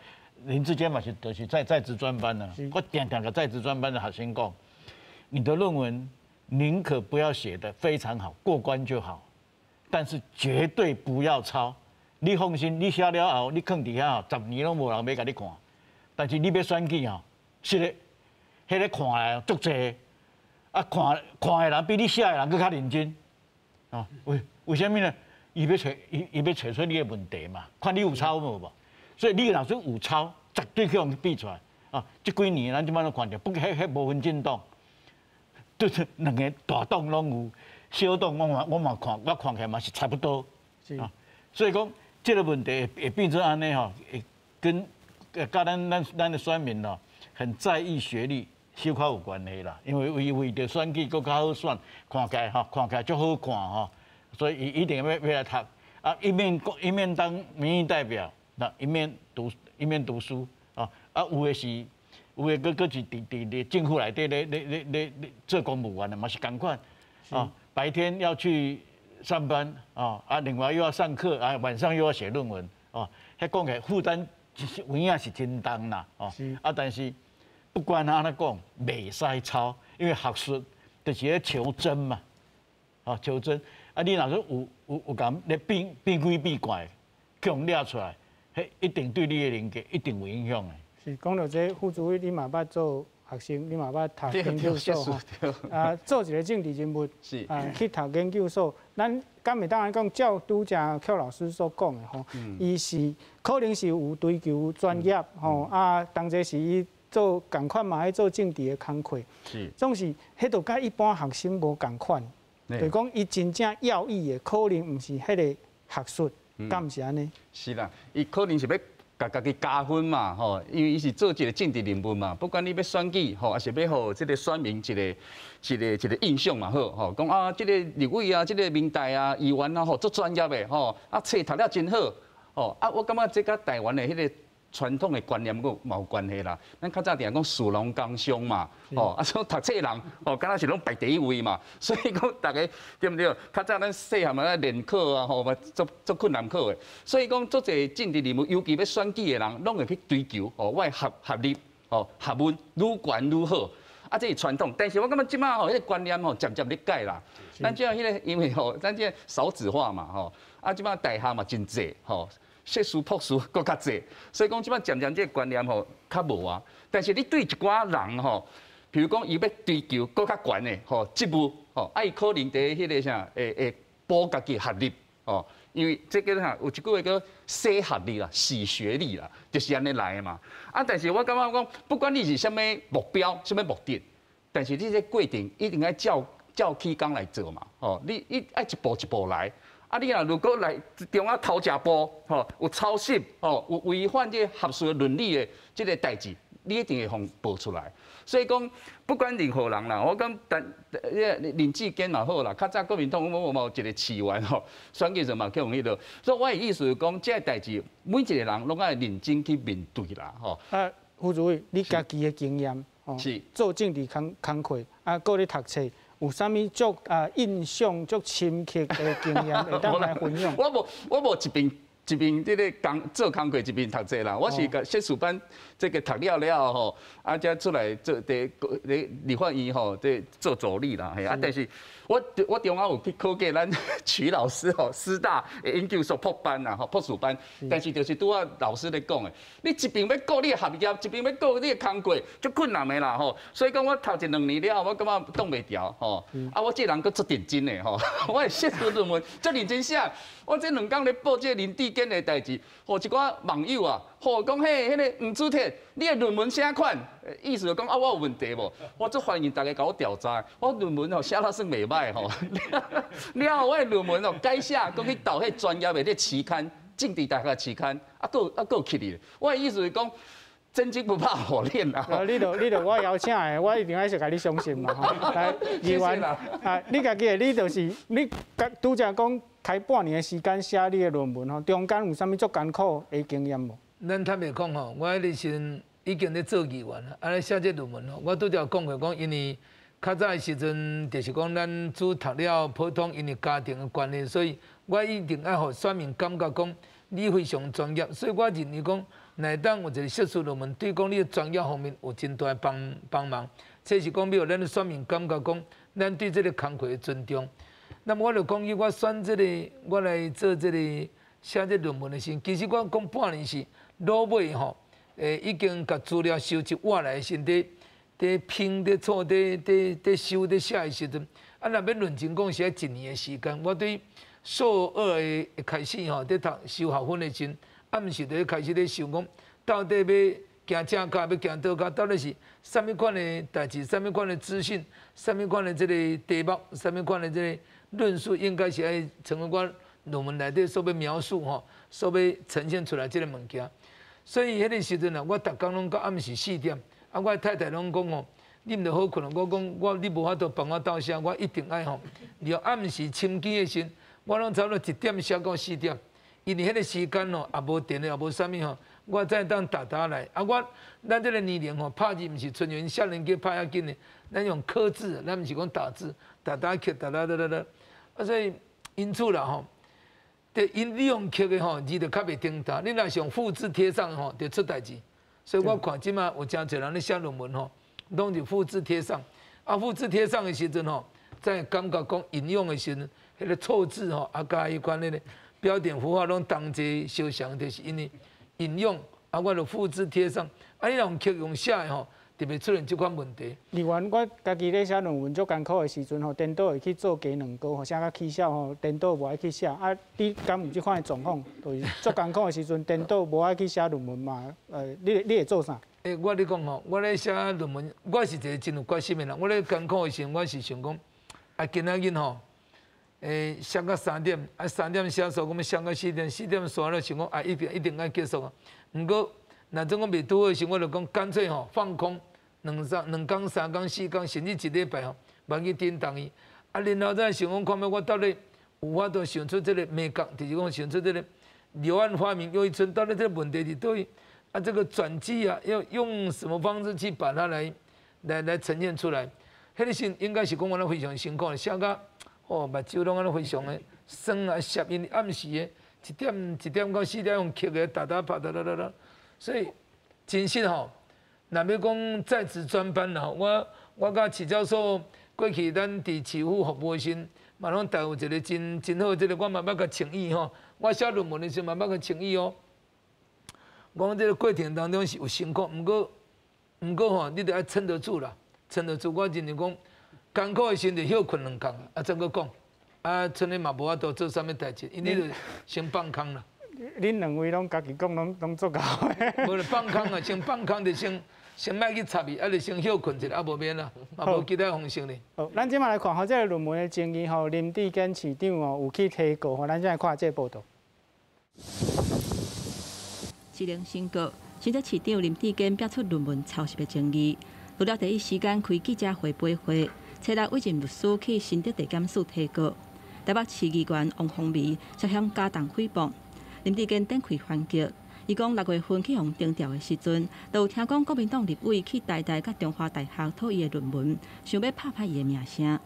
林志坚嘛是就是在职专班的，我定甲在职专班的学生讲，你的论文宁可不要写得非常好，过关就好，但是绝对不要抄。你放心，你写了后，你放伫遐吼，10年拢无人要甲你看。但是你要选举吼，是咧，迄个看诶足济，啊看诶人比你写诶人佫较认真，哦，为什么呢？伊要找出你诶问题嘛，看你有抄无无？所以你若说有抄，绝对去互比出来。啊，这几年咱即摆都看着，不过迄无分政党，就是2个大党拢有，小党我看起来嘛是差不多。啊，所以讲。这个问题会变成安尼吼，会跟咱的选民咯，很在意学历，小可有关系啦。因为为着选举更较好选，看起来足好看吼，所以伊一定要来读。啊，一面当民意代表，那一面读书啊。啊，有的是是伫政府内底咧做公务员的嘛是同款啊，白天要去。上班另外又要上课晚上又要写论文迄讲起来负担有影是真重啦但是不管安怎讲，袂使抄，因为学术就是咧求真嘛，求真你若说有讲咧变鬼变怪，强抓出来，迄一定对你的人格一定有影响的。是讲到这副主委，你嘛捌做学生，你嘛捌读研究所吼，做一个政治人物，去读研究所，咱敢会当然讲，照拄则邱老师所讲的吼，伊是可能是有追求专业吼，当者是伊做共款嘛，爱做政治的工课，总是迄度甲一般学生无共款，就是讲伊真正要义的，可能毋是迄个学术，敢毋是安尼？是啦，伊可能是要。家己加分嘛，吼，因为伊是做一个政治人物嘛，不管你要选举，吼，还是要互这个选民一个印象嘛，好，吼，讲啊，这个立委啊，这个民代啊，议员啊，吼，足专业的，吼，册读了真好，吼，我感觉这甲台湾的迄个传统的观念有有关系啦。咱较早定讲士农工商嘛，吼，所读册人，吼，敢若是拢排第一位嘛，所以讲大家对不对？较早咱细汉嘛联考啊，吼，嘛做困难考的，所以讲做一政治人物，尤其要选举的人，拢会去追求，吼，我学历，吼，学问愈悬愈好。这是传统，但是我感觉即马吼，迄个观念吼，渐渐咧改啦。咱即迄个，因为吼，咱即少子化嘛，吼，即马大学嘛真济，吼，硕士、博士搁较济，所以讲即马渐渐即个观念吼较无啊。但是你对一寡人吼，譬如讲伊要追求搁较悬的吼职务，吼，伊可能伫迄个啥，会补家己学历，吼。因为这个哈有一句话叫“洗学历啦，洗学历啦”，就是安尼来的嘛。但是我感觉讲，不管你是什么目标、什么目的，但是你这过程一定要照起工来做嘛。吼，你爱一步一步来。你如果来中啊头一步，吼有抄袭，吼有违反这学术伦理的这个代志，你一定会互报出来。所以讲，不管任何人啦，我讲林志坚嘛好啦，较早国民党我嘛有一个市员吼，选举时嘛去用迄个，所以我的意思是讲，这个代志每一个人拢爱认真去面对啦，吼。副主委，你家己的经验，吼，做政治工课，搁咧读册，有啥物足印象足深刻的经验会当来分享？我无一边这个做工课，一边读册啦。我是个硕士班，这个读了吼，才出来做立法院吼，做助理啦。但是我中央有去考过咱曲老师吼，师大研究所博班啊，吼博士班。但是就是拄啊老师咧讲的，你一边要顾你的学业，一边要顾你的工课，足困难的啦吼。所以讲我读1、2年了，我感觉挡袂牢吼。我这人佫足认真的吼，我的硕士论文足认真写。我这2天咧报这林志坚的代志，互一寡网友啊，互讲迄个黄祖铁，你的论文写款，意思就讲我有问题无？我足欢迎大家甲我调查，我论文写得算袂歹吼。了后我的论文改写，讲去投迄专业的期刊，政治大学期刊，佫去哩。我的意思是讲。真金不怕火炼啦！你著我邀请的，我一定还是甲你相信嘛吼。来，议员你家己你就是你拄则讲开半年的时间写你的论文吼，中间有啥物足艰苦的经验无？咱坦白讲吼，我迄个时已经咧做议员啦，咧写这论文吼，我拄则讲过讲，因为较早的时阵就是讲咱主读了普通，因为家庭的关系，所以我一定爱互选民感觉讲你非常专业，所以我认为讲。乃当有一个硕士论文，对讲你的专业方面有真大帮忙，这是讲要咱的选民感觉讲，咱对这个工课的尊重。那么我就讲，我选这个，我来做这个写这论文的时，其实我讲半年是老尾吼，已经甲资料收集我来先伫拼伫错伫修伫写的时阵，若要论证讲是要1年的时间。我对硕2的开始吼，伫读修学分的时。毋是伫开始咧想讲，到底要行正道，要行倒道，到底是啥物款的代志，啥物款的资讯，啥物款的这个题目，啥物款的这个论述，应该是爱成为我论文内底所要描述吼，所要呈现出来这个物件。所以迄个时阵啊，我逐工拢到暗时4点，我太太拢讲吼，你毋着好困，我讲你无法度帮我斗写，我一定爱吼，了暗时深更的时，我拢差不多1点写到4点。因为迄个时间哦，也无电也无啥物吼，我再当打来。咱这个年龄吼，拍字毋是纯元少年家拍遐紧的，咱用刻字，咱毋是讲打字，打刻，打。所以因此啦吼，因利用刻的吼，字就较袂顶大。你若是用复制贴上吼，就出代志。所以我看即马有真侪人咧写论文吼，拢是复制贴上。复制贴上的时阵吼，再感觉讲引用的时阵，迄个错字吼，加迄款咧。标点符号拢同齐相像，就是因为引用，我就复制贴上。你用刻用写的吼，特别出现这款问题。另外，我家己咧写论文足艰苦的时阵吼，颠倒会去做鸡卵糕，吼写到起笑吼，颠倒无爱去写。啊，你敢有即款的状况？就是足艰苦的时阵，颠倒无爱去写论文嘛？你会做啥？我咧讲吼，我咧写论文，我是一个真有决心的人。我咧艰苦的时候，我是想讲，今仔日吼，写到3点，3点写数，我们写到4点，4点煞了想讲一定要结束啊。不过，若种我未拄好的时候，我就讲干脆吼放空2天、3天、4天，甚至1礼拜吼，莫去叮当伊。然后再想讲看卖我到底有法度想出这个美感，就是讲想出这个柳暗花明又一村，到底这个问题是对于这个转机要用什么方式去把它来呈现出来？迄个是应该是讲我非常辛苦的，写到目睭拢安尼非常的酸涩，因暗时的1点到4点用刻的打拍哒，所以真心吼，若要讲在职专班啦，我甲徐教授过去咱伫市府服务的时，嘛拢带有一个真好，这个我嘛捌甲请伊吼，我写论文的时候嘛捌甲请伊哦。讲这个过程当中是有辛苦，不过吼，你得要撑得住啦，撑得住。我认为讲艰苦的时就休困2天再搁讲，剩的嘛无法度做啥物代志，因为就先放空啦。恁2位拢家己讲拢做到的。无就放空啊，先放空就先莫去插伊，就先休困一下，无免啦，嘛无其他方式呢。好，咱即马来看吼，这个论文的争议吼，林志坚市长哦有去提告吼，咱先来看这个报道。市令宣告，新竹市长林志坚表出论文抄袭的争议，除了第一时间开记者会背会，找来委任律师去新竹地检署提告。台北市议员王凤梅涉嫌加重诽谤，林志坚展开反击。伊讲6月份去互定调的时阵，就有听讲国民党立委去台大甲中华大学讨伊的论文，想要拍拍伊的名声。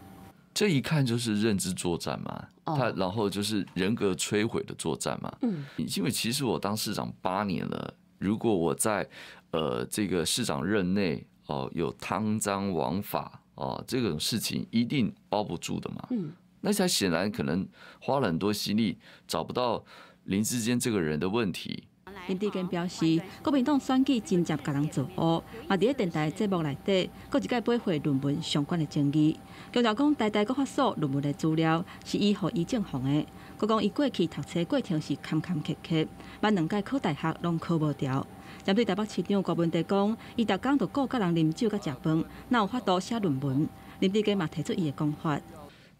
这一看就是认知作战嘛，然后就是人格摧毁的作战嘛。因为其实我当市长8年了，如果我在这个市长任内有贪赃枉法这种事情一定包不住的嘛。那才显然可能花了很多心力找不到林志坚这个人的问题。林志坚表示，国民党选举真接甲人做乌，嘛伫咧电台节目内底，搁一届背回论文相关的争议。强调讲台大搁发所论文的资料是伊互伊正红的，佮讲伊过去读册过程是坎坎坷坷，万2届考大学拢考无掉。针对台北市长郭文德讲，伊逐工就顾甲人啉酒甲食饭，哪有法度写论文？林志坚嘛提出伊的讲法。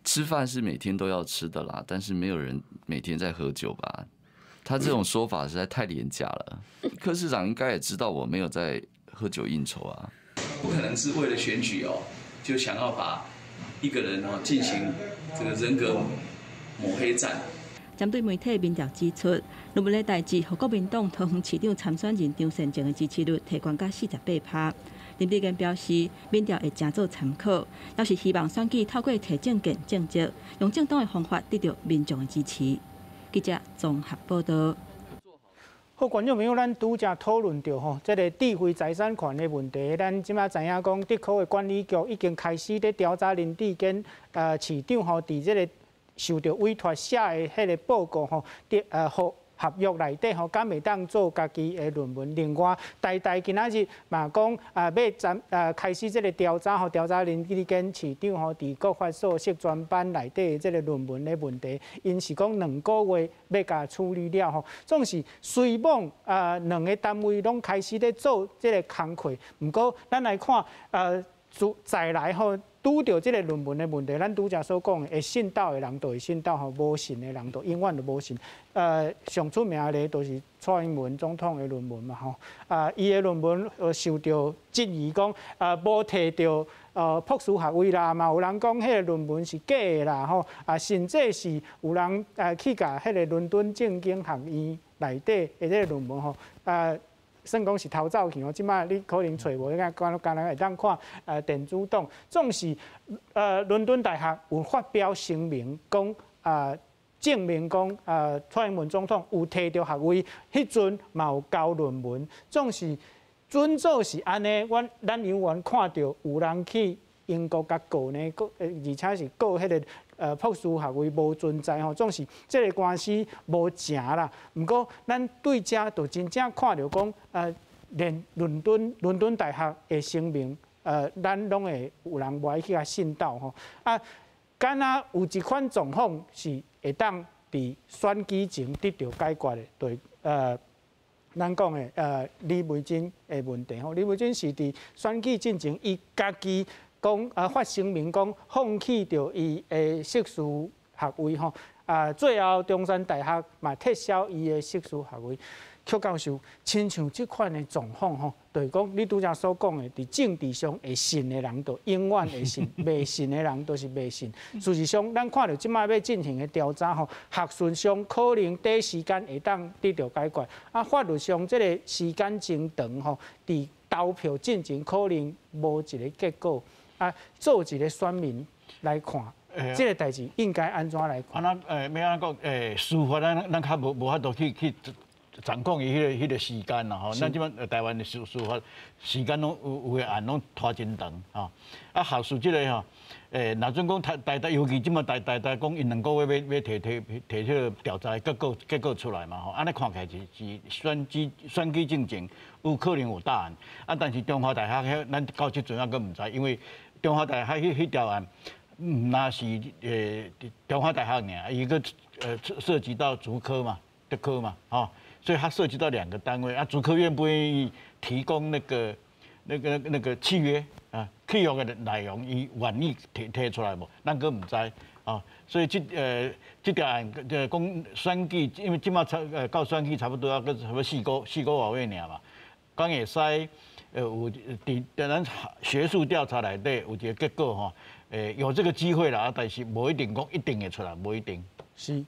吃饭是每天都要吃的啦，但是没有人每天在喝酒吧？他这种说法实在太廉价了。柯市长应该也知道我没有在喝酒应酬啊。不可能是为了选举就想要把一个人进行这个人格抹黑战。针对媒体民调指出，论文的代志，和国民党桃园市长参选人张善政的支持率提悬到48%。林志坚表示，民调会正做参考，要是希望选举透过提证件政绩，用正当的方法得到民众的支持。记者综合报道。好，观众朋友，咱拄则讨论到吼，这个智慧财产权的问题。咱即马知影讲，竹科的管理局已经开始咧调查林志坚市长吼，伫这个受到委托写的迄个报告吼，合约内底吼，敢袂当做家己的论文。另外，台大今仔日嘛讲要开始这个调查吼，调查林志坚市长吼伫国法所设专班内底的这个论文的问题，因是讲2个月要甲处理了吼。总是随网2个单位拢开始咧做这个工课。不过，咱来看再来吼。拄到这个论文的问题，咱拄则所讲的，会信道的人就会信道吼，无信的人就永远就无信。上出名的就是蔡英文总统的论文嘛吼，伊的论文受到质疑讲，无摕到博士学位啦，嘛有人讲迄个论文是假的啦吼，甚至是有人去甲迄个伦敦政经学院内底的这个论文吼，算讲是偷走去哦，即摆你可能找无，敢若会当看电子档。总是伦敦大学有发表声明讲证明讲蔡英文总统有摕到学位，迄阵嘛有交论文。总是准做是安尼，咱永远看到有人去英国甲告呢，而且是告迄个博士学位无存在吼，总是这个官司无成啦。毋过咱对遮就真正看到讲连伦敦大学的声明，咱拢会有人歪去信道吼。啊，敢若有一款状况是会当伫选举前得到解决的，对咱讲的李维珍的问题吼。李维珍是伫选举进前，伊家己讲发声明讲放弃掉伊的硕士学位吼。最后中山大学嘛撤销伊的硕士学位。邱教授，亲像即款的状况吼，就是讲你拄则所讲的，伫政治上会信的人就永远会信，袂信的人就是袂信。事实上，咱看到即摆要进行的调查吼，学术上可能第时间会当得到解决，法律上即个时间真长吼，伫投票进前可能无一个结果。做一个选民来看。这个代志应该安怎来看？要安讲？司法咱较无法度去掌控伊迄个时间啦吼。咱即摆台湾的司法时间拢有个案拢拖真长吼。学术即个吼，若准讲台尤其即摆台讲因2个月要提迄个调查结果出来嘛吼。安尼看起来是选举进前有可能有答案。但是中华大学咱到即阵还佫毋知，因为中华大学迄条案。那是中华大学尔，一个涉及到竹科嘛、德科嘛，所以它涉及到2个单位竹科愿不愿意提供那个契约契约的内容，伊愿意提出来无？咱佫毋知所以这条案讲选举，因为即马到选举差不多要个差不多4个月尔嘛，讲会使有伫咱学术调查内底有一个结果吼。有这个机会啦，但是无一定讲一定会出来，无一定。是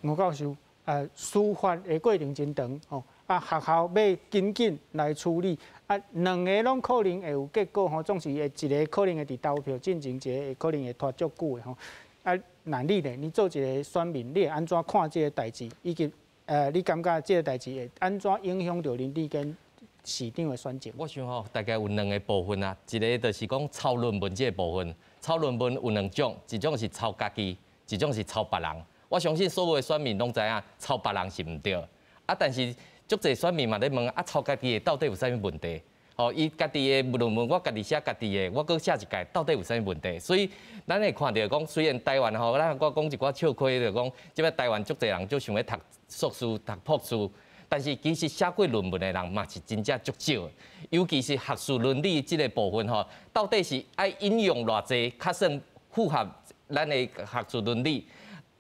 吴教授，司法的过程真长吼，学校要紧来处理，2个拢可能会有结果吼，总是一个可能会伫投票进前，一个会可能会拖足久的吼。那你咧，你做一个选民，你会安怎看这个代志？以及你感觉这个代志会安怎影响到林志坚市长的选情？我想吼，大概有2个部分啊，一个就是讲抄论文这个部分。抄论文有2种，一种是抄家己，一种是抄别人。我相信所有的选民拢知影抄别人是唔对，但是足侪选民嘛咧问抄家己的到底有啥物问题？伊家己的论文我家己写家己的，我搁写一届，到底有啥物问题？所以咱会看到讲，虽然台湾咱我讲一寡笑亏就讲，即摆台湾足侪人就想要读硕士、读博士。但是其实写过论文的人嘛是真正足少，尤其是学术伦理这个部分吼，到底是爱引用偌济，较算符合咱的学术伦理？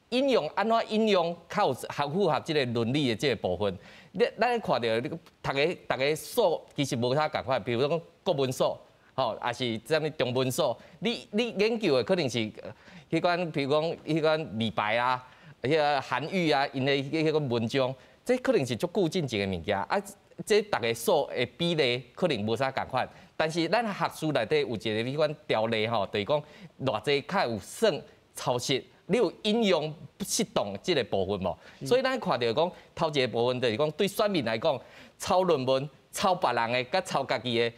引用安怎引用，较有符合这个伦理的这个部分？咱看到大家数其实无啥共款，比如讲国文数，还是啥物中文数，你研究的可能是迄款，比如讲迄款李白啊、迄个韩愈啊，因的迄个文章。这可能是足久进前的物件，这大家数的比例可能无啥共款，但是咱学术内底有一个迄款条例吼，就是讲偌济较有算抄袭，你有引用不适当这个部分无？所以咱看到讲头一个部分就是讲对选民来讲，抄论文、抄别人的、甲抄家己的，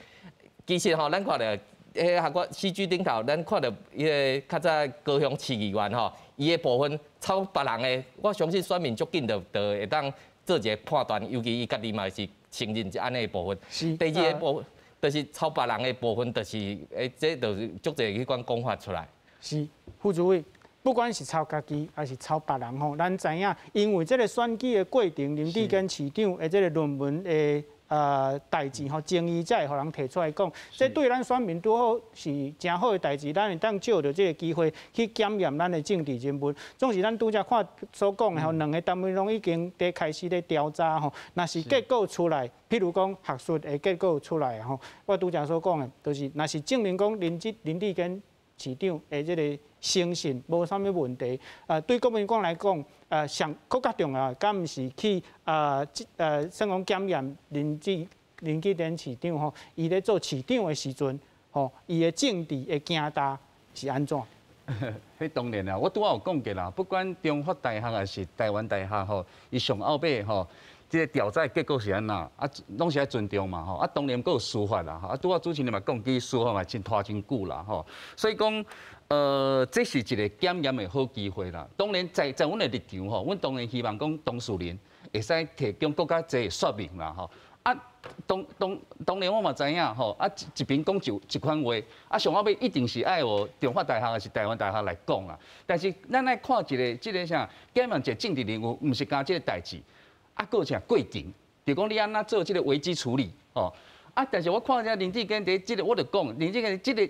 其实吼，咱看到戏剧顶头，咱看到迄个较早高雄市议员吼，伊的部分抄别人的，我相信选民足紧就会当。做一个判断，尤其伊家己嘛是承认安尼的部分。第2个部分，就是抄别人的部分，就是这就是足侪迄款讲法出来。是副主委，不管是抄家己还是抄别人吼，咱知影，因为这个选举的过程，林志坚市长的这个论文的代志吼，争议才会互人提出来讲，这对咱选民拄好是真好的代志，咱会当借着这个机会去检验咱的政治人物。总是咱拄则看所讲的吼，2个单位拢已经在开始咧调查吼，若是结果出来，譬如讲学术的结果出来吼，我拄则所讲的，就是若是证明讲林志坚市长的这个诚信无啥物问题，对国民党来讲。上更加重要，敢毋是去算讲检验林志坚市长吼，伊咧做市长的时阵，吼，伊的政治的行大是安怎？迄当然啦，我拄仔有讲过啦，不管中华大学还是台湾大学吼，伊上后尾吼，即个调查结果是安那，拢是爱尊重嘛吼，当然佫有司法啦，拄仔主持人嘛讲，其实司法嘛真拖真久啦吼，所以讲。这是一个检验的好机会啦。当然，在阮的立场吼，阮当然希望讲当事人会使提供更加侪说明啦吼。啊，当然我嘛知影吼，啊一边讲一款话，啊上尾一定是爱我中华大学还是台湾大学来讲啦。但是咱来看即个啥，检验一个政治人物，毋是干即个代志，啊，佫有一过程，就讲你安怎做即个危机处理吼。啊，但是我看遮林志坚伫即个，我就讲林志坚即个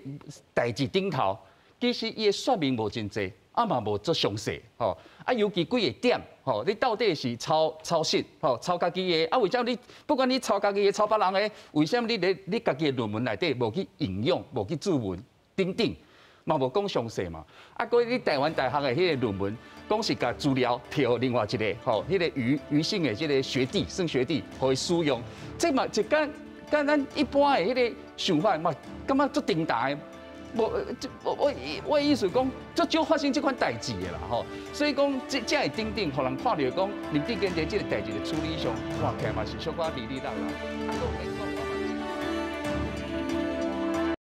代志顶头，其实伊的说明无真济。啊嘛无做详细吼，啊尤其几个点吼，你到底是抄袭吼，抄家己的啊？为什么你不管你抄家己的、抄别人的，为什么你家己的论文内底无去引用、无去注文等等，嘛无讲详细嘛？啊，搁你台湾大学的迄个论文，讲是甲资料摕另外一个吼，迄个余姓的即个学弟、算学弟，互伊使用，这嘛就跟咱一般的迄个想法嘛，感觉足重大的。我意思讲，足少发生这款代志的啦吼，所以讲这会顶，互人看到讲林志坚在这个代志的处理上，看起来嘛是小可哩哩啦啦。